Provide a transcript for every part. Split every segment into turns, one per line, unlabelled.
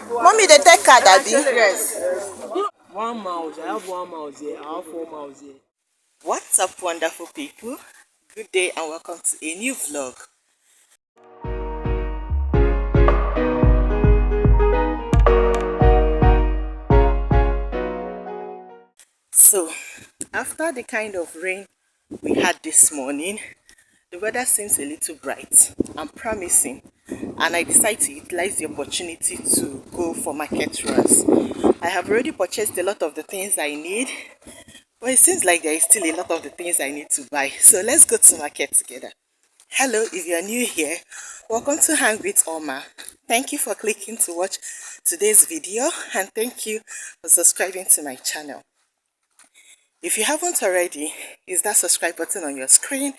Mommy, they take card, Abby.
Yes. 1 mouse. I have 1 mouse here. I have 4 mouse here.
What's up, wonderful people? Good day and welcome to a new vlog. So, after the kind of rain we had this morning, the weather seems a little bright and promising, and I decided to utilize the opportunity to go for market runs. I have already purchased a lot of the things I need, but it seems like there is still a lot of the things I need to buy. So let's go to market together. Hello, if you are new here, welcome to Hang with Oma. Thank you for clicking to watch today's video, and thank you for subscribing to my channel. If you haven't already, is that subscribe button on your screen?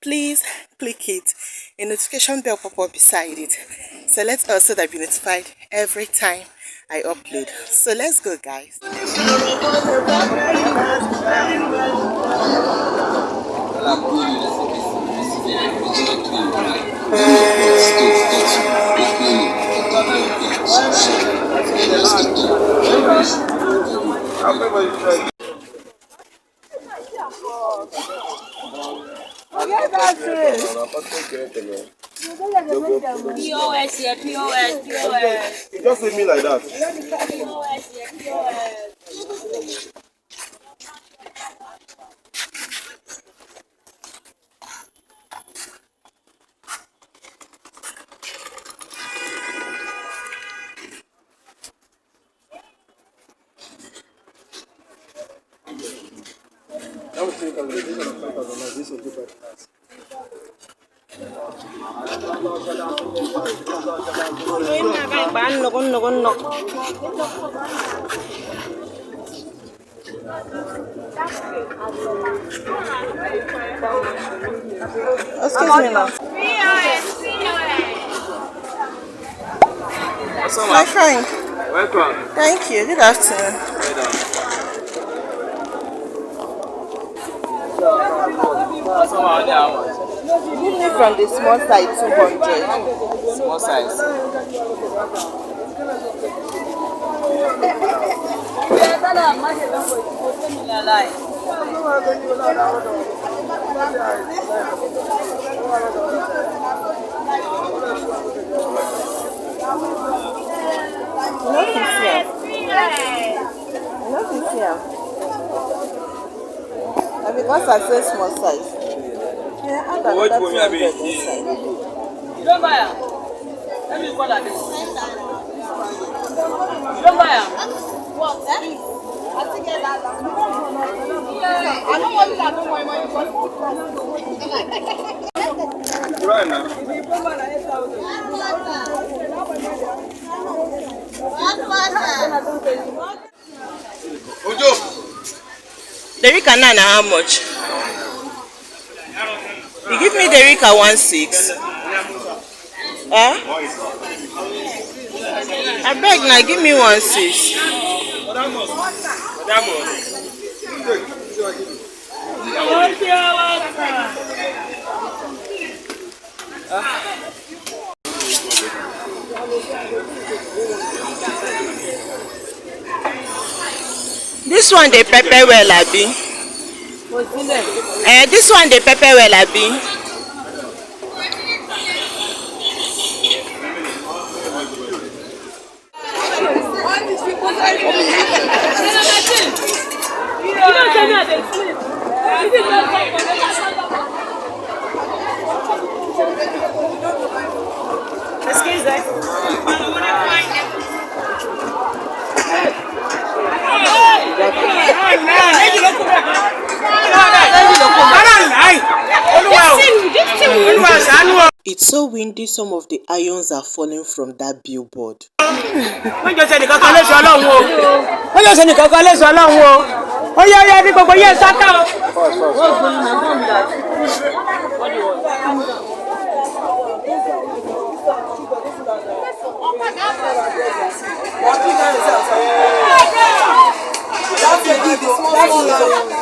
Please click it. A notification bell pop up beside it. Select all so that you'll be notified every time I upload. So let's go, guys.
POS here, POS.
You just leave me like that.
POS here, POS.
Excuse me, ma'am. My friend.
Welcome.
Thank you. Good afternoon. Give me from the small size 200.
Small size.
Because I say small size. Yeah, I got
What
that
will you be?
200 inside.
You don't buy them? Let me call her this. You don't buy them? What? I think that. I don't want that. Don't worry.
Right now. Ojo.
The Rika Nana, how much? You give me the Rika 1.6. Huh? I beg now, give me 1.6. This one they pepper well, Abi. This one they pepper well, Abi. Excuse It's so windy, some of the irons are falling from that billboard.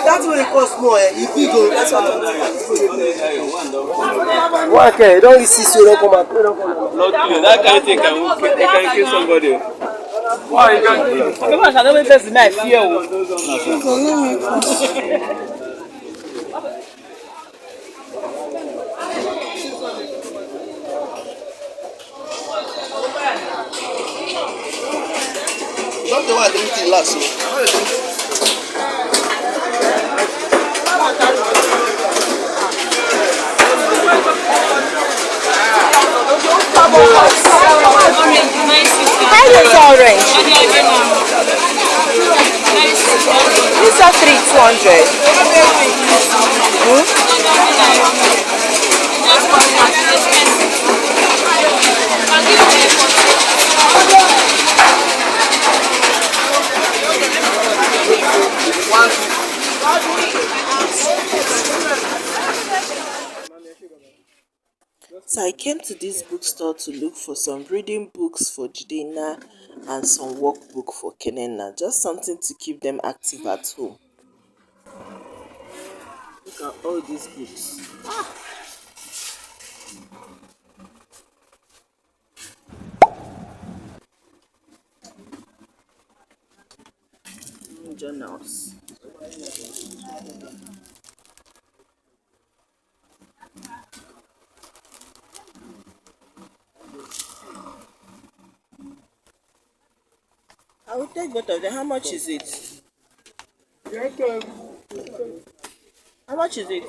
That's when it costs more. You big go. That's what I'm saying.
Okay, don't see so don't come out. That kind of thing can kill somebody. Why you can't do that?
Come on, I don't make my fear.
Don't the one drink tea last. So.
How is orange? These are 3,200. So I came to this bookstore to look for some reading books for Jidena and some workbook for Kenenna. Just something to keep them active at home. Look at all these books. Journals. I will take both of them. How much is it? How much is it?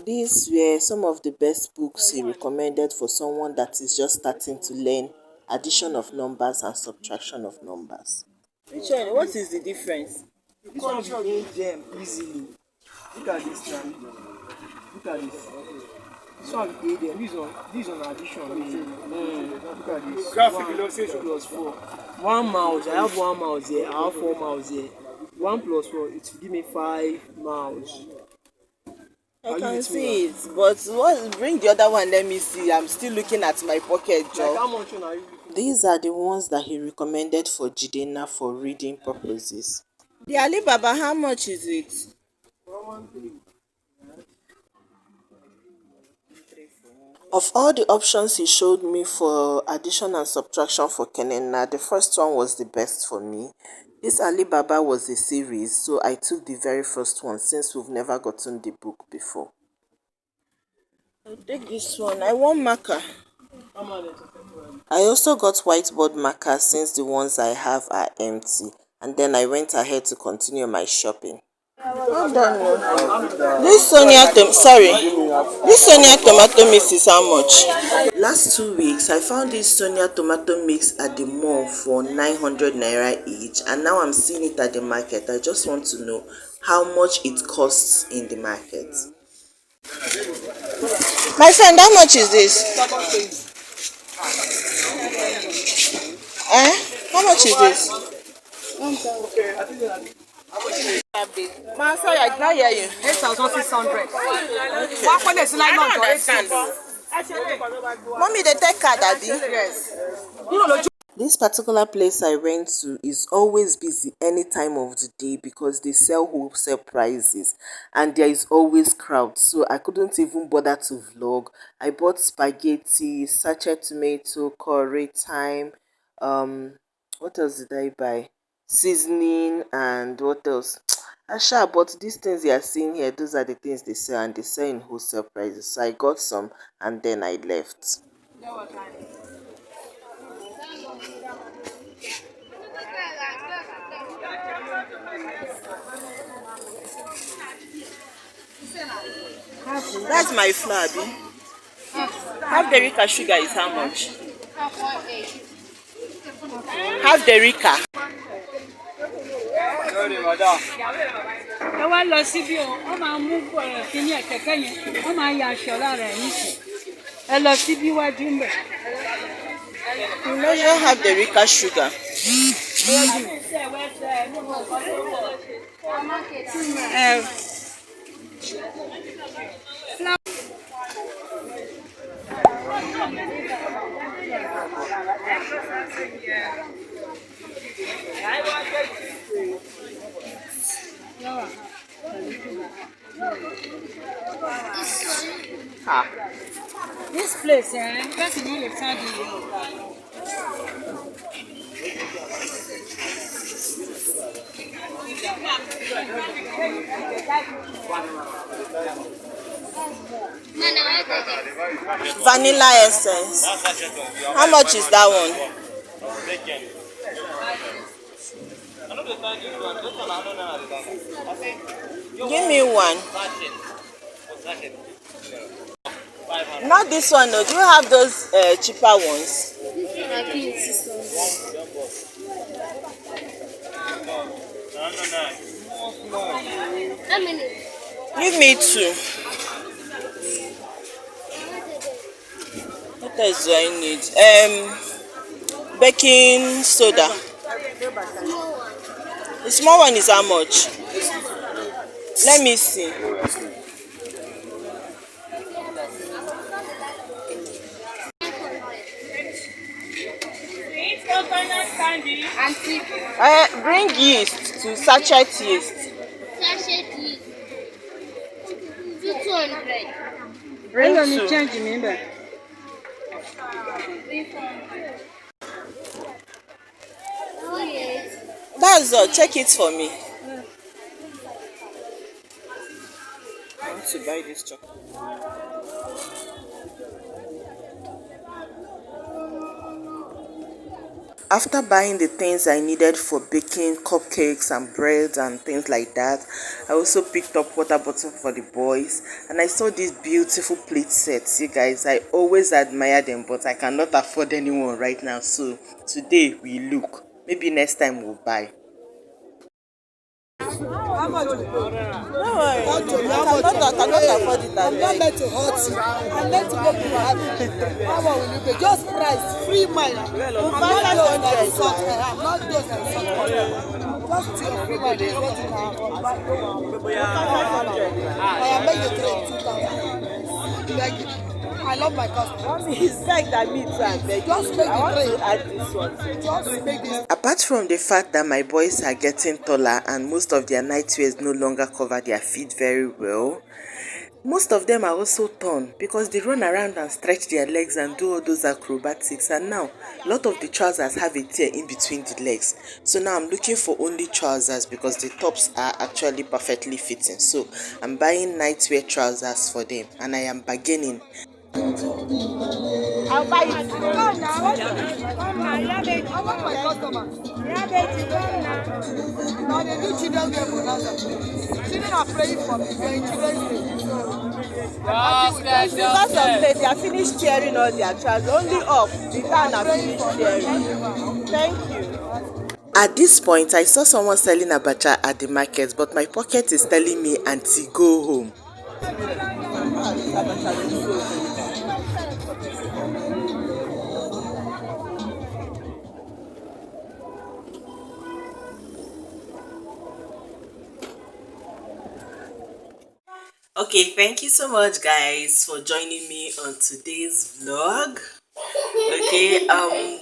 These were some of the best books he recommended for someone that is just starting to learn addition of numbers and subtraction of numbers. Which one? What is the difference?
This one will hold them easily. Look at this now. Look at this. This one will hold them. This one addition. Look at this. Graphic below says plus 4. 1 mouse. I have 1 mouse here. I have 4 mouse here. 1 plus 4. It will give me 5 mouse.
I can see it, but what? Bring the other one. Let me see. I'm still looking at my pocket, Joe.
Like how much are you?
These are the ones that he recommended for Jidena for reading purposes. The Alibaba, how much is it? Of all the options he showed me for addition and subtraction for Kenenna, the first one was the best for me. This Alibaba was a series, so I took the very first one since we've never gotten the book before. I'll take this one. I want marker. I also got whiteboard markers since the ones I have are empty, and then I went ahead to continue my shopping. I'm done now. This Sonia tomato mix is how much? Last 2 weeks I found this Sonia tomato mix at the mall for 900 naira each, and now I'm seeing it at the market. I just want to know how much it costs in the market. My friend, how much is this? How much is this? Sorry, I cannot hear you.
8,600.
I don't understand. Mommy, they take card, Daddy?
Yes.
This particular place I went to is always busy any time of the day because they sell wholesale prices and there is always crowd, so I couldn't even bother to vlog. I bought spaghetti, sachet tomato, curry, thyme, what else did I buy? Seasoning, and what else? Asha, but these things you are seeing here, those are the things they sell, and they sell in wholesale prices. So I got some and then I left. That's my flour, Abi. Half the Rika sugar is how much? Half the Rika.
ẹ wá lọ síbí o wọn máa mú kíní ẹ̀kẹ́kẹ́ yẹn wọn máa ya aṣọ lára ẹ̀ nísìn ẹ lọ síbí wájú ń bẹ̀.
You know you don't have the Rika sugar.
This place, person no dey find
Vanilla essence. How much is that one? Give me one. Not this one though. Do you have those cheaper ones?
How many?
Give me two. What else do I need? Baking soda. The small one is how much? Let me see.
Auntie.
Bring yeast to sachet yeast.
Sachet yeast. 200.
Bring
Hello, me
two.
change me back.
That's all. Check it for me. I want to buy this chocolate. After buying the things I needed for baking cupcakes and breads and things like that, I also picked up water bottle for the boys, and I saw these beautiful plate sets. You guys, I always admire them, but I cannot afford anyone right now. So today we look. Maybe next time we'll buy.
How much you pay?
No worry.
Talk to me. How
I
much
cannot afford it.
I'm not meant to hurt you. I'm meant to make you happy. How much will you pay? Just price, free mind. I'm not those that insult her. I'm not those that insult her. Just your free mind is what you can I am making you 2,000. Beg it. I love my customer.
It's like that me too.
Just make
I want
it
to add this one.
Just make this.
Apart from the fact that my boys are getting taller and most of their nightwears no longer cover their feet very well, most of them are also torn because they run around and stretch their legs and do all those acrobatics, and now a lot of the trousers have a tear in between the legs. So now I'm looking for only trousers because the tops are actually perfectly fitting. So I'm buying nightwear trousers for them and I am bargaining. I'll buy it.
Come now. I want my customer. Now they do children game bonanza. Children are praying for me. They're in children's day.
Because of late, they are finished tearing all their trousers. Only up, the down are finished tearing. Thank you. At this point, I saw someone selling abacha at the market, but my pocket is telling me, auntie, go home. Okay, thank you so much guys for joining me on today's vlog. Okay,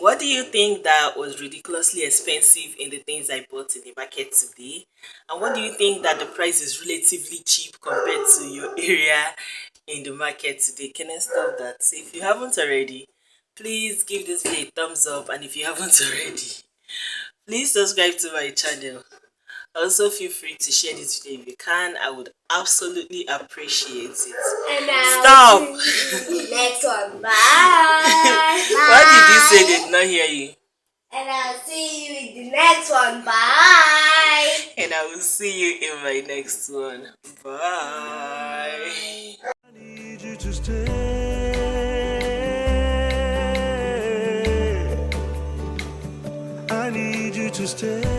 what do you think that was ridiculously expensive in the things I bought in the market today? And what do you think that the price is relatively cheap compared to your area in the market today? Can I stop that? So if you haven't already, please give this video a thumbs up, and if you haven't already, please subscribe to my channel. Also, feel free to share this video if you can. I would absolutely appreciate it.
And now
Stop!
next one. Bye.
What did you say? They did not hear you.
And I'll see you in the next one. Bye.
And I will see you in my next one. Bye.
I need you to stay. I need you to stay.